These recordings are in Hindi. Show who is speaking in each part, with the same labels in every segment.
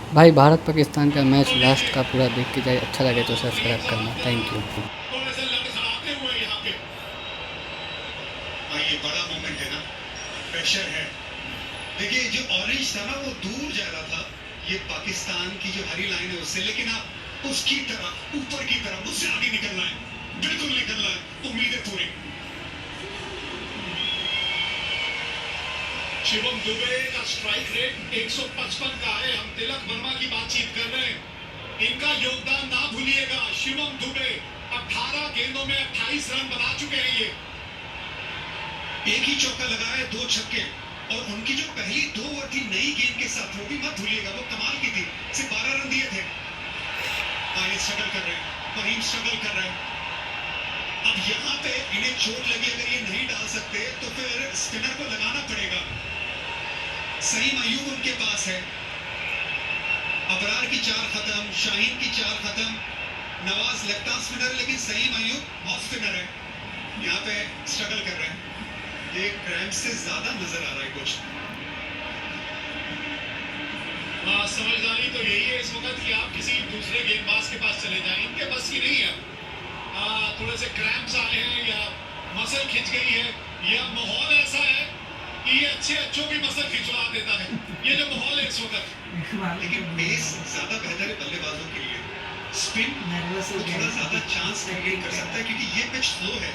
Speaker 1: भाई भारत पाकिस्तान का मैच लास्ट का पूरा देख के जाए, अच्छा लगे तो सब्सक्राइब करना। Thank you.
Speaker 2: थोड़े से लड़खड़ाते हुए यहाँ पे। हाँ, ये बड़ा मोमेंट है ना, प्रेशर है। देखिए जो ऑरेंज था ना वो दूर जा रहा था, ये पाकिस्तान की जो हरी लाइन है उससे, लेकिन आप उसकी तरफ, ऊपर की तरफ, उससे आगे निकलना है, बिल्कुल निकलना है, उम्मीदें पूरी। शिवम दुबे का स्ट्राइक रेट 155 का है। हम तिलक वर्मा की बातचीत कर रहे हैं, इनका योगदान ना भूलिएगा। शिवम दुबे 18 गेंदों में 28 रन बना चुके हैं ये। एक ही चौका लगा है, 2 छक्के, और उनकी जो पहली 2 ओवर थी नई गेंद के साथ, वो भी मत भूलिएगा, वो कमाल की थी। सिर्फ 12 रन दिए थे। ये स्ट्रगल कर रहे हैं, फहीम स्ट्रगल कर रहे हैं। अब यहाँ पे इन्हें चोट लगी, अगर ये नहीं डाल सकते तो फिर स्पिनर को लगाना पड़ेगा। सईम अयूब उनके पास है। अबरार की 4 खत्म, शाहीन की 4 खत्म, नवाज लेफ्ट आर्म स्पिनर, लेकिन सईम अयूब ऑफ स्पिनर है। यहाँ पे स्ट्रगल कर रहे हैं। ये क्रैम्प से ज्यादा नजर आ रहा है कुछ। हाँ, समझदारी तो यही है इस वक्त कि आप किसी दूसरे गेंदबाज के पास चले जाएं, इनके बस की नहीं है। थोड़े से क्रैम्प्स आए हैं या मसल खिंच गई है, या माहौल ऐसा है कि ये अच्छे अच्छों की मसल खिंचवा देता है, ये जो माहौल है इस वक्त। लेकिन पेस ज्यादा बेहतर है बल्लेबाजों के लिए। स्पिन को थोड़ा ज्यादा चांस क्रिएट कर सकता है, क्योंकि ये पिच स्लो है।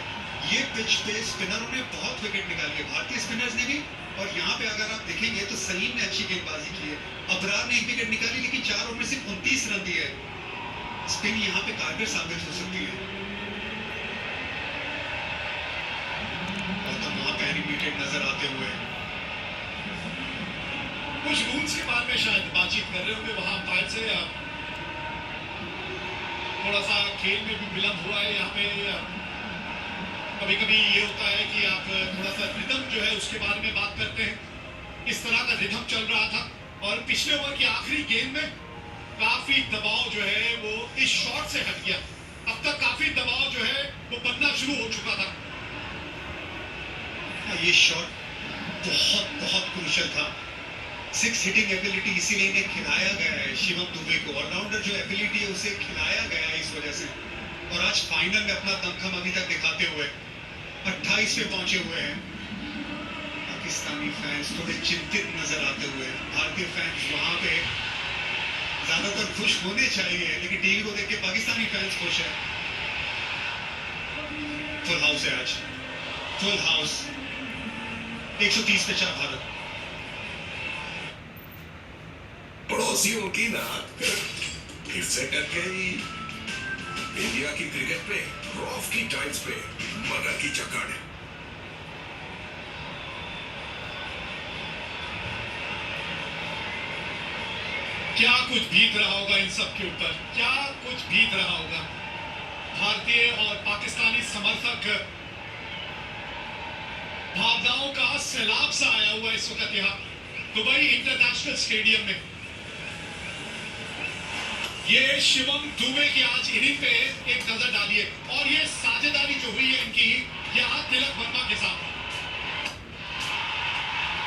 Speaker 2: ये पिच पे स्पिनरों ने बहुत विकेट निकाली है, भारतीय स्पिनर्स ने भी। और यहाँ पे अगर आप देखेंगे तो सईम ने अच्छी गेंदबाजी की है, अबरार ने 1 विकेट निकाली, लेकिन 4 ओवर में सिर्फ 29 रन दिए। स्पिन यहाँ पे कारगर साबित हो सकती है। और तो वहां पे एनिमेटेड नजर आते हुए कुछ रूल्स के बारे में शायद बातचीत कर रहे होंगे वहां अंपायर से। थोड़ा सा खेल में भी विलंब हुआ है यहाँ पे। कभी कभी ये होता है कि आप थोड़ा सा रिदम जो है उसके बारे में बात करते हैं। इस तरह का रिदम चल रहा था, और पिछले ओवर की आखिरी गेंद में काफी दबाव जो है वो इस शॉट से हट गया। अब तक काफी दबाव जो है वो बनना शुरू हो चुका था। ये शॉट बहुत बहुत क्रूशियल था। 6 हिटिंग एबिलिटी इसीलिए इन्हें खिलाया गया है शिवम दुबे को। ऑलराउंडर जो एबिलिटी है उसे खिलाया गया है इस वजह से। और आज फाइनल में अपना दमखम अभी तक दिखाते हुए 28 पे पहुंचे हुए हैं। पाकिस्तानी फैंस थोड़े चिंतित नजर आते हुए, भारतीय फैंस वहां पे ज्यादातर खुश होने चाहिए, लेकिन टीवी को देख के पाकिस्तानी फैंस खुश है। फुल हाउस है आज, फुल हाउस। 130 पे 4 भारत।
Speaker 3: पड़ोसियों की नाक फिर से कट गई। इंडिया की क्रिकेट पे, रॉफ की टाइल्स पे मगर की चकड़।
Speaker 2: क्या कुछ बीत रहा होगा इन सब के ऊपर, क्या कुछ बीत रहा होगा। भारतीय और पाकिस्तानी समर्थक भावनाओं का सैलाब सा आया हुआ इस वक्त यहाँ दुबई इंटरनेशनल स्टेडियम में। ये शिवम दुबे की आज इनिंग पे एक नजर डालिए, और ये साझेदारी जो हुई है इनकी यहाँ तिलक वर्मा के साथ।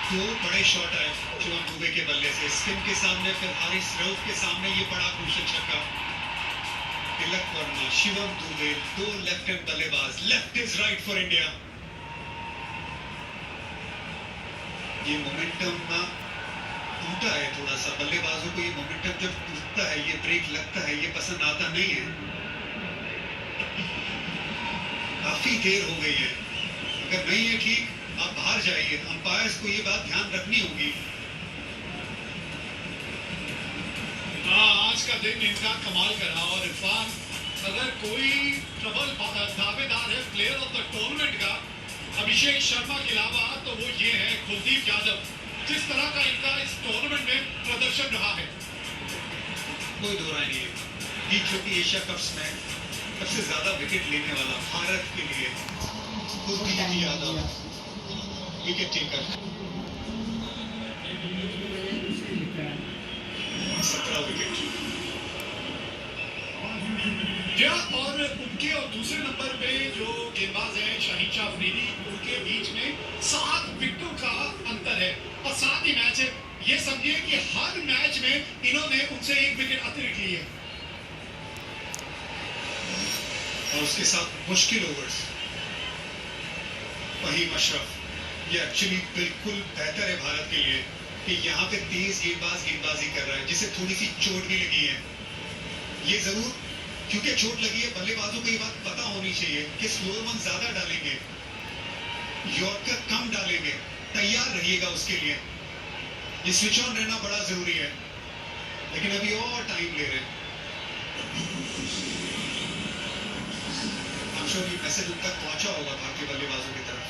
Speaker 2: 2 बड़े शॉट आए शिवम दुबे के बल्ले से, स्पिन के सामने, फिर हारिस रऊफ के सामने ये बड़ा क्रूशियल छक्का। तिलक वर्मा, शिवम दुबे, 2 लेफ्ट हैंड बल्लेबाज। Left is right for India. ये मोमेंटम टूटा है थोड़ा सा। बल्लेबाजों को ये मोमेंटम जब टूटता है, ये ब्रेक लगता है, ये पसंद आता नहीं है। काफी देर हो गई है, अगर नहीं है ठीक आप बाहर जाइए। अंपायर्स को ये बात ध्यान रखनी होगी। आज का दिन इनका कमाल का रहा। और इरफान, अगर कोई ट्रबल दावेदार है प्लेयर ऑफ द टूर्नामेंट का अभिषेक शर्मा के अलावा, तो वो ये है कुलदीप यादव। जिस तरह का इनका इस टूर्नामेंट में प्रदर्शन रहा है, कोई दो राय नहीं है। T20 एशिया कप्स में सबसे ज्यादा विकेट लेने वाला भारत के लिए Kuldeep Yadav, wicket taker. 17 wicket. और उनके और दूसरे नंबर पे जो गेंदबाज है शाहीन अफरीदी, उनके बीच में 7 विकेटों का अंतर है, और 7 ही मैच है। ये समझिए कि हर मैच में इन्होंने उनसे एक विकेट अतिरिक्त ली है और उसके साथ मुश्किल ओवर्स। वहीम अशरफ ये एक्चुअली बिल्कुल बेहतर है भारत के लिए कि यहाँ पे तेज गेंदबाजी कर रहा है जिसे थोड़ी सी चोट भी लगी है। ये जरूर क्योंकि चोट लगी है बल्लेबाजों को ये बात पता होनी चाहिए कि स्लोअर वन ज्यादा डालेंगे, यॉर्कर कम डालेंगे, तैयार रहिएगा उसके लिए। ये स्विच ऑन रहना बड़ा जरूरी है, लेकिन अभी और टाइम ले रहे हैं। I'm sure ये मैसेज उन तक पहुंचा होगा भारतीय बल्लेबाजों की तरफ।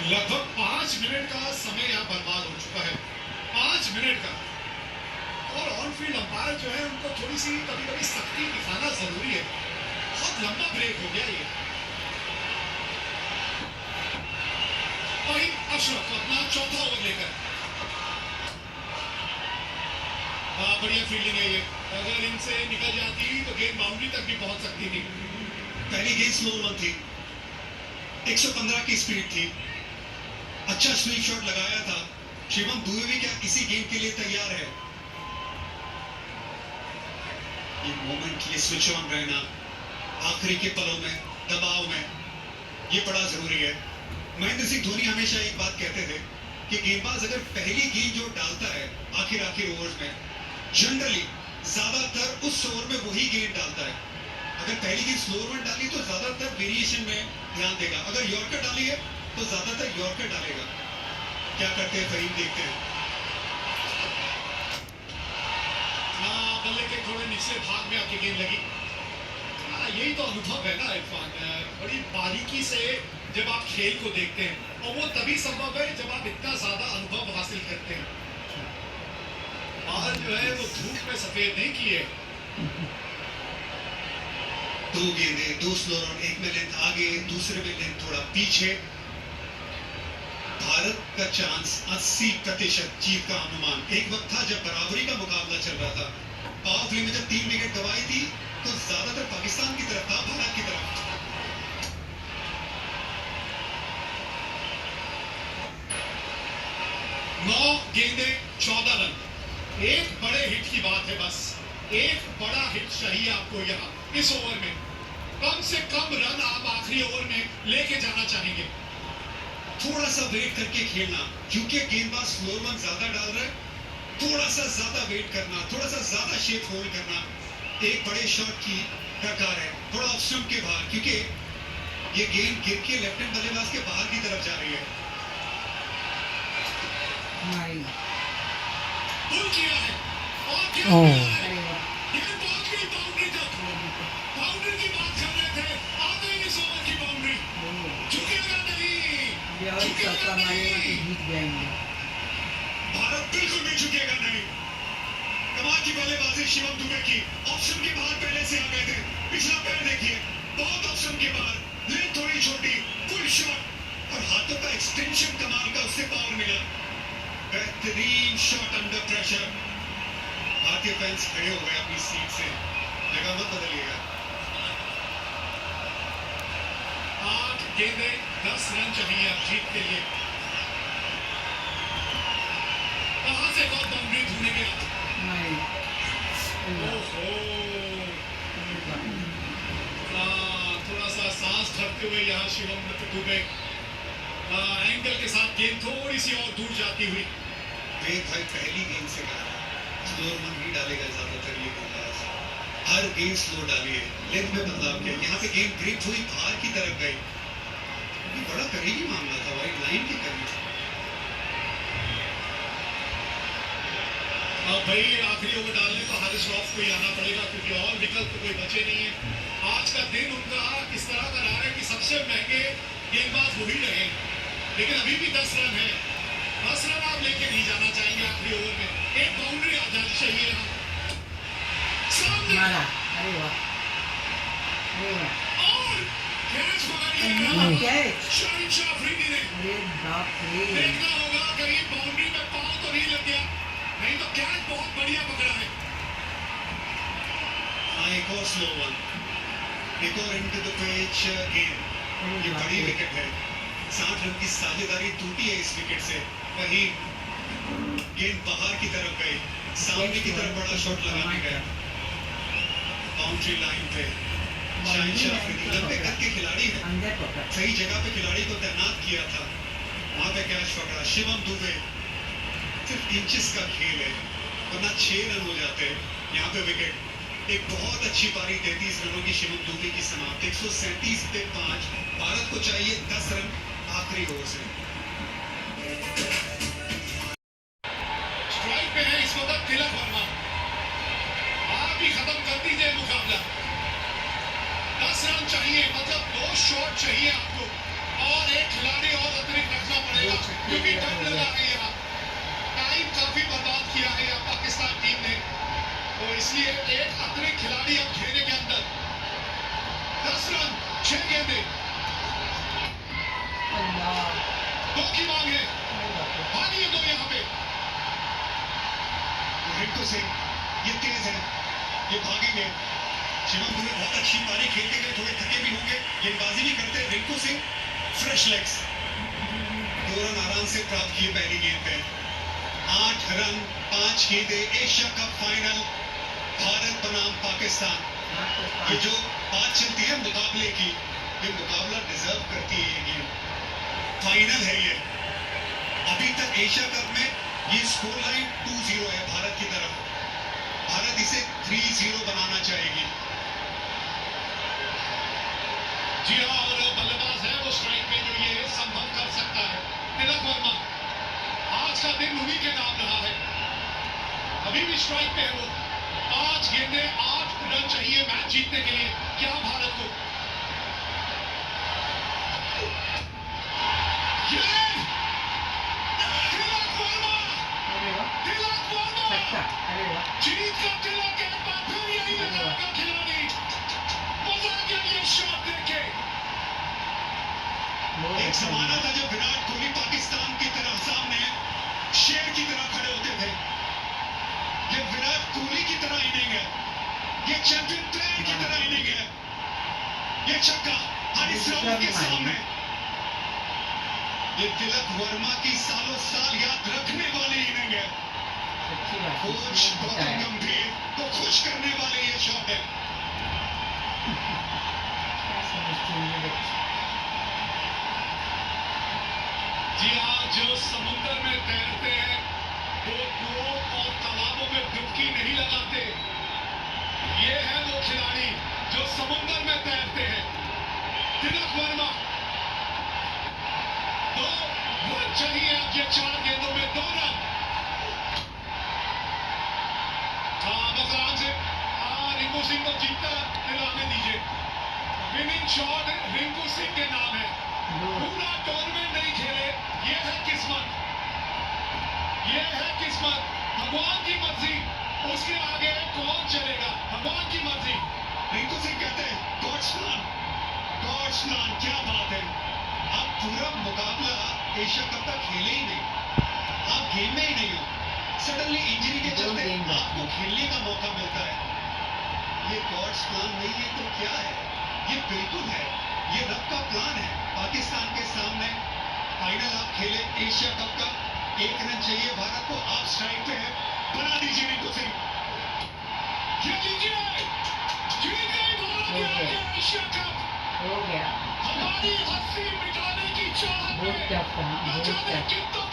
Speaker 2: लगभग 5 मिनट का समय यहाँ बर्बाद हो चुका है, 5 मिनट का। और ऑन फील्ड अंपायर जो है उनको थोड़ी सी कभी कभी सख्ती दिखाना जरूरी है। बहुत लंबा ब्रेक हो गया ये। वही अशरफ अपना चौथा ओवर लेकर, बढ़िया फील्डिंग है ये। अगर इनसे निकल जाती तो गेंद बाउंड्री तक भी पहुंच सकती थी। पहली गेंद स्लो वन थी, 115 की स्पीड थी, अच्छा स्वीप शॉट लगाया था। शिवम दुबे भी क्या इसी गेंद के लिए तैयार है? ये मोमेंट, ये स्विच ऑन रहना आखिरी के पलों में, दबाव में, ये बड़ा जरूरी है। महेंद्र सिंह धोनी हमेशा एक बात कहते थे कि गेंदबाज अगर पहली गेंद जो डालता है आखिर ओवर्स में, जनरली ज्यादातर उस ओवर में वही गेंद डालता है। अगर पहली गेंद स्लोअर वन डाली तो ज्यादातर वेरिएशन में ध्यान देगा, अगर यॉर्कर डाली है तो ज्यादातर यॉर्कर डालेगा। क्या करते हैं फहीम, देखते हैं। बल्ले के थोड़े निचले भाग में आपकी गेंद लगी। यही तो अनुभव है ना इरफान, बड़ी बारीकी से जब आप खेल को देखते हैं, और वो तभी संभव है जब आप इतना ज्यादा अनुभव हासिल करते हैं। बाल जो है वो धूप में सफेद नहीं किए। 2 गेंदे, 2 स्लोअर, एक में लेंथ आगे, दूसरे में लेंथ थोड़ा पीछे। भारत का चांस 80% जीत का अनुमान। एक वक्त था जब बराबरी का मुकाबला चल रहा था, पावर प्ले में जब 3 विकेट गंवाई थी तो ज्यादातर पाकिस्तान की तरफ था, भारत की तरफ। 9 गेंदे 14 रन। एक बड़े हिट की बात है, बस एक बड़ा हिट चाहिए आपको यहाँ इस ओवर में। कम से कम रन आप आखिरी ओवर में लेके जाना चाहेंगे। थोड़ा सा वेट करके खेलना, क्योंकि गेंदबाज स्लोअर वन ज्यादा डाल रहा है, थोड़ा सा ज्यादा वेट करना, थोड़ा सा ज्यादा शेप होल्ड करना। एक बड़े शॉट की दरकार है, थोड़ा ऑफ स्टंप के बाहर, क्योंकि ये गेंद गिर के लेफ्ट हैंड बल्लेबाज के बाहर की तरफ जा रही है। पुल किया है और क्या किया है? गेंद पहुंच गई बाउंड्री तक। बाउंड्री की बात कर रहे थे, आ गई इस ओवर की बाउंड्री। झुकेगा नहीं, झुकेगा नहीं। भारत बिल्कुल भी झुकेगा नहीं। कमाल की बल्लेबाजी शिवम दुबे की। ऑप्शन के बाहर पहले से आ गए थे। पिछला पैर देखिए, बहुत ऑप्शन के बाहर, लेंथ थोड़ी छोटी, फुल शॉट और हाथों का एक्सटेंशन कमाल का, उससे पावर मिला। बेहतरीन शॉट अंडर प्रेशर। भारतीय फैंस खड़े हो गए अपनी सीट से, जगह मत बदलिएगा। 8 गेंदे 10 रन चाहिए अब जीत के लिए। कहां से बहुत बाउंड्री ढूंढेंगे? ओहो, थोड़ा सा सांस भरते हुए यहाँ शिवम दुबे एंगल के साथ गेंद थोड़ी सी और दूर जाती हुई। वेद भाई पहली गेंद से कहा स्लोअर वन ही डालेगा ज्यादातर ये गेंदबाज। हर गेंद स्लो डाली है, लेंथ में बदलाव किया। यहाँ पे गेंद ग्रिप हुई, बाहर की तरफ गई। ये बड़ा करीबी मामला था भाई, लाइन के करीब। अब भाई आखिरी ओवर डालने तो हारिस रऊफ को ही आना पड़ेगा, क्योंकि और विकल्प कोई बचे नहीं है। आज का दिन उनका इस तरह का रहा है कि सबसे महंगे गेंदबाज वही रहे, लेकिन अभी भी 10 रन है। 10 रन आप लेके नहीं जाना चाहेंगे आखिरी ओवर में। एक बाउंड्री आ जानी चाहिए यहाँ सामने। और कैच पकड़ शाहिद शाह अफरीदी ने। देखना होगा कहीं बाउंड्री में पांव तो नहीं लग गया, नहीं तो कैच बहुत बढ़िया पकड़ा है। एक और स्लो वन, एक और इनटू द पिच गेंद। ये बड़ी विकेट है, 60 रन की साझेदारी टूटी है इस विकेट से। वहीं गेंद बाहर की तरफ गई, सामने की तरफ बड़ा शॉट लगाने गया, बाउंड्री लाइन पे शहनशाह अफरीदी लंबे कद के खिलाड़ी है, सही जगह पे खिलाड़ी को तैनात किया था, वहां पे कैच पकड़ा। शिवम दुबे, सिर्फ इंचेस का खेल है, वरना 6 रन हो जाते हैं। यहाँ पे विकेट, एक बहुत अच्छी पारी 33 रनों की शिवम दुबे की समाप्त। 137 पे 5, भारत को चाहिए 10 रन आखिरी ओवर से। स्ट्राइक पे है इस वक्त तिलक वर्मा, आप ही खत्म कर दीजिए मुकाबला। 10 रन चाहिए, मतलब 2 शॉट चाहिए आपको, और एक खिलाड़ी और अतिरिक्त रखना पड़ेगा क्योंकि डर लगा है यहाँ। टाइम काफी बर्बाद किया है यहाँ पाकिस्तान टीम ने, तो इसलिए एक अतिरिक्त खिलाड़ी अब घेरे के अंदर। 10 रन 6 गेंदें, 2 की मांग है, भागिए 2 यहाँ पे। रिंकू सिंह, ये तेज है, ये भागेंगे। शिवम दुबे बहुत अच्छी पारी खेलते गए, थोड़े थके भी होंगे, गेंदबाजी भी करते हैं। Rinku Singh fresh legs, 2 run आराम से प्राप्त किए पहली गेंद पे। 8 रन 5 गेंदें, एशिया कप फाइनल, भारत बनाम पाकिस्तान। ये जो बात चलती है मुकाबले की, ये मुकाबला डिजर्व करती है ये गेम। फाइनल है ये, अभी तक एशिया कप में ये स्कोर लाइन 2-0 है भारत की तरफ। भारत इसे 3-0 बनाना चाहेगी। जी हाँ, और बल्लेबाज है वो स्ट्राइक में जो ये संभव कर सकता है, तिलक वर्मा। आज का दिन उन्हीं के नाम रहा है, अभी भी स्ट्राइक पे है वो। 5 गेंदें 8 रन चाहिए मैच जीतने के लिए, क्या भारत को। ये तिलक वर्मा, तिलक वर्मा जीत का तिलक, एक बार फिर यही लगाएगा खिलाड़ी। मजा आ गया ये शॉट देखे। एक जमाना था जब विराट कोहली पाकिस्तान की तरफ सामने शेर की तरह खड़े होते थे। ये विराट कोहली की तरह इनिंग है, ये चैंपियन प्लेयर की तरह इनिंग है। ये छक्का हारिस राउफ के सामने, ये तिलक वर्मा की सालों साल याद रखने वाली इनिंग है। कोच गौतम गंभीर को खुश करने वाले ये शॉट है। जी हाँ, जो समुद्र में तैरते हैं वो कुओं और तालाबों में डुबकी नहीं लगाते। ये है वो खिलाड़ी जो समुद्र में तैरते हैं, तिलक वर्मा। 2 रन चाहिए अब ये 4 गेंदों में 2 रन। हाँ, बस आराम से, रिंकू सिंह को जीतता दिलाने दीजिए। विनिंग शॉट रिंकू सिंह के नाम है, पूरा टूर्नामेंट नहीं खेले, ये है किस्मत, ये है किस्मत। भगवान की मर्जी, उसके आगे कौन चलेगा, भगवान की मर्जी। रिंकू सिंह कहते हैं गॉड्स प्लान, गॉड्स प्लान, क्या बात है। आप पूरा मुकाबला एशिया कप तक खेले ही नहीं, आप गेम में ही नहीं हो, सडनली इंजरी के चलते आपको खेलने का मौका मिलता है। ये गॉड्स प्लान नहीं है तो क्या है, ये बिल्कुल है, ये रब का प्लान है। पाकिस्तान के सामने फाइनल आप खेले एशिया कप का, 1 रन चाहिए भारत को, आप स्ट्राइक पे है, बना दीजिए रिंकू सिंह। ये लीजिए, जीत गई भारत एशिया कप।
Speaker 4: हो गया,
Speaker 2: हमारी हंसी मिटाने की चाहत
Speaker 4: बहुत
Speaker 2: में
Speaker 4: टफ था,
Speaker 2: न
Speaker 4: बहुत
Speaker 2: जाने
Speaker 4: टफ।
Speaker 2: कितना